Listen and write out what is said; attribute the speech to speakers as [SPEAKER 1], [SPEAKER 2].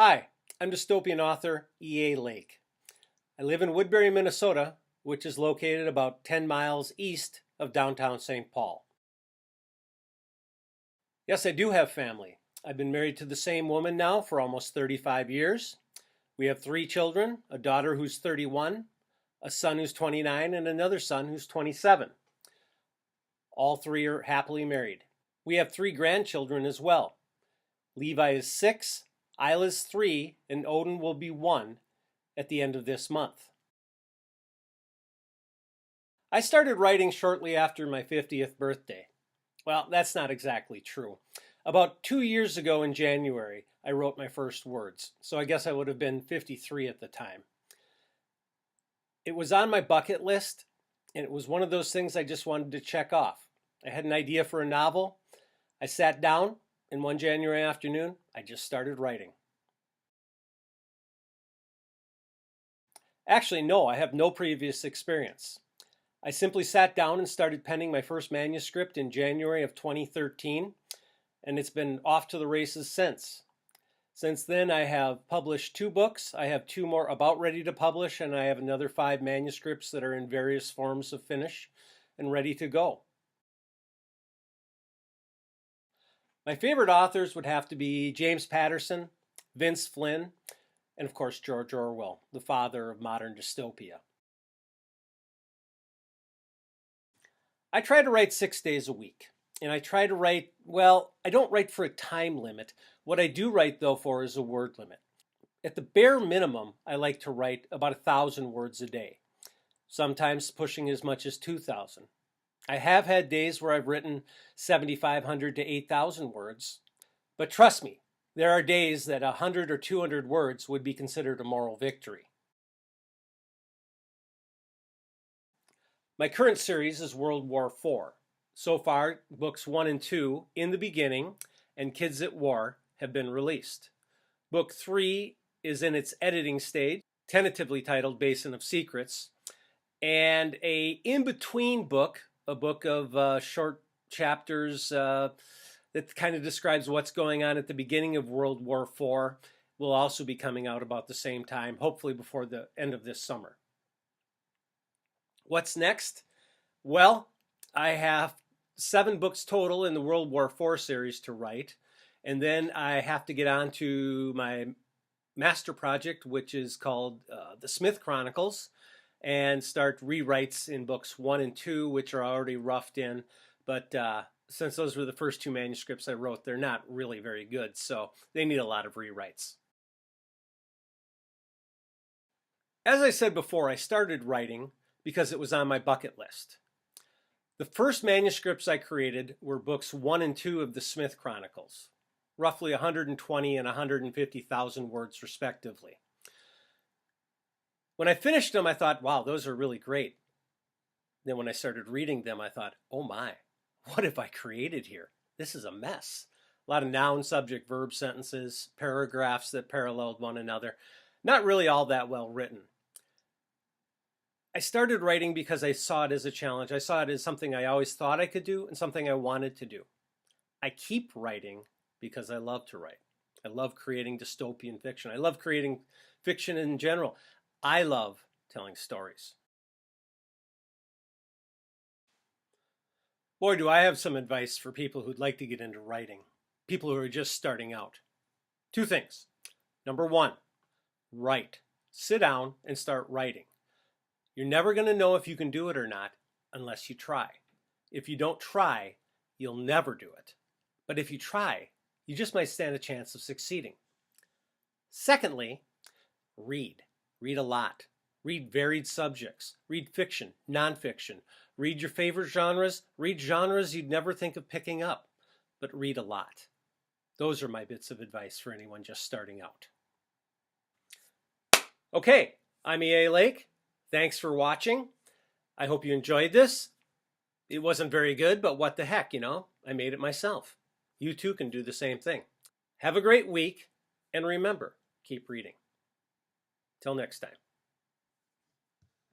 [SPEAKER 1] Hi, I'm dystopian author E.A. Lake. I live in Woodbury, Minnesota, which is located about 10 miles east of downtown St. Paul. Yes, I do have family. I've been married to the same woman now for almost 35 years. We have 3 children, a daughter who's 31, a son who's 29, and another son who's 27. All 3 are happily married. We have 3 grandchildren as well. Levi is 6, Isla's 3, and Odin will be 1 at the end of this month. I started writing shortly after my 50th birthday. Well, that's not exactly true. About 2 years ago in January, I wrote my first words, so I guess I would have been 53 at the time. It was on my bucket list, and it was one of those things I just wanted to check off. I had an idea for a novel. I sat down, and one January afternoon, I just started writing. Actually, no, I have no previous experience. I simply sat down and started penning my first manuscript in January of 2013, and it's been off to the races since. Since then, I have published 2 books. I have 2 more about ready to publish, and I have another 5 manuscripts that are in various forms of finish and ready to go. My favorite authors would have to be James Patterson, Vince Flynn, and of course George Orwell, the father of modern dystopia. I try to write 6 days a week, and I try to write, well, I don't write for a time limit. What I do write, though, for is a word limit. At the bare minimum, I like to write about 1,000 words a day, sometimes pushing as much as 2,000. I have had days where I've written 7,500 to 8,000 words, but trust me, there are days that 100 or 200 words would be considered a moral victory. My current series is World War IV. So far, books 1 and 2, In the Beginning and Kids at War, have been released. Book 3 is in its editing stage, tentatively titled Basin of Secrets, and a in-between book, a book of short chapters that kind of describes what's going on at the beginning of World War IV, will also be coming out about the same time, hopefully before the end of this summer. What's next? Well, I have 7 books total in the World War IV series to write, and then I have to get on to my master project, which is called The Smith Chronicles, and start rewrites in books 1 and 2, which are already roughed in, but since those were the first 2 manuscripts I wrote, they're not really very good, so they need a lot of rewrites. As I said before, I started writing because it was on my bucket list. The first manuscripts I created were books 1 and 2 of the Smith Chronicles, roughly 120 and 150,000 words respectively. When I finished them, I thought, wow, those are really great. Then when I started reading them, I thought, oh my, what have I created here? This is a mess. A lot of noun, subject, verb sentences, paragraphs that paralleled one another. Not really all that well written. I started writing because I saw it as a challenge. I saw it as something I always thought I could do and something I wanted to do. I keep writing because I love to write. I love creating dystopian fiction. I love creating fiction in general. I love telling stories. Boy, do I have some advice for people who'd like to get into writing, people who are just starting out. 2 things. Number 1, write. Sit down and start writing. You're never going to know if you can do it or not unless you try. If you don't try, you'll never do it. But if you try, you just might stand a chance of succeeding. Secondly, read. Read a lot. Read varied subjects. Read fiction, nonfiction. Read your favorite genres. Read genres you'd never think of picking up, but read a lot. Those are my bits of advice for anyone just starting out. Okay, I'm E.A. Lake. Thanks for watching. I hope you enjoyed this. It wasn't very good, but what the heck, I made it myself. You too can do the same thing. Have a great week, and remember, keep reading. Till next time.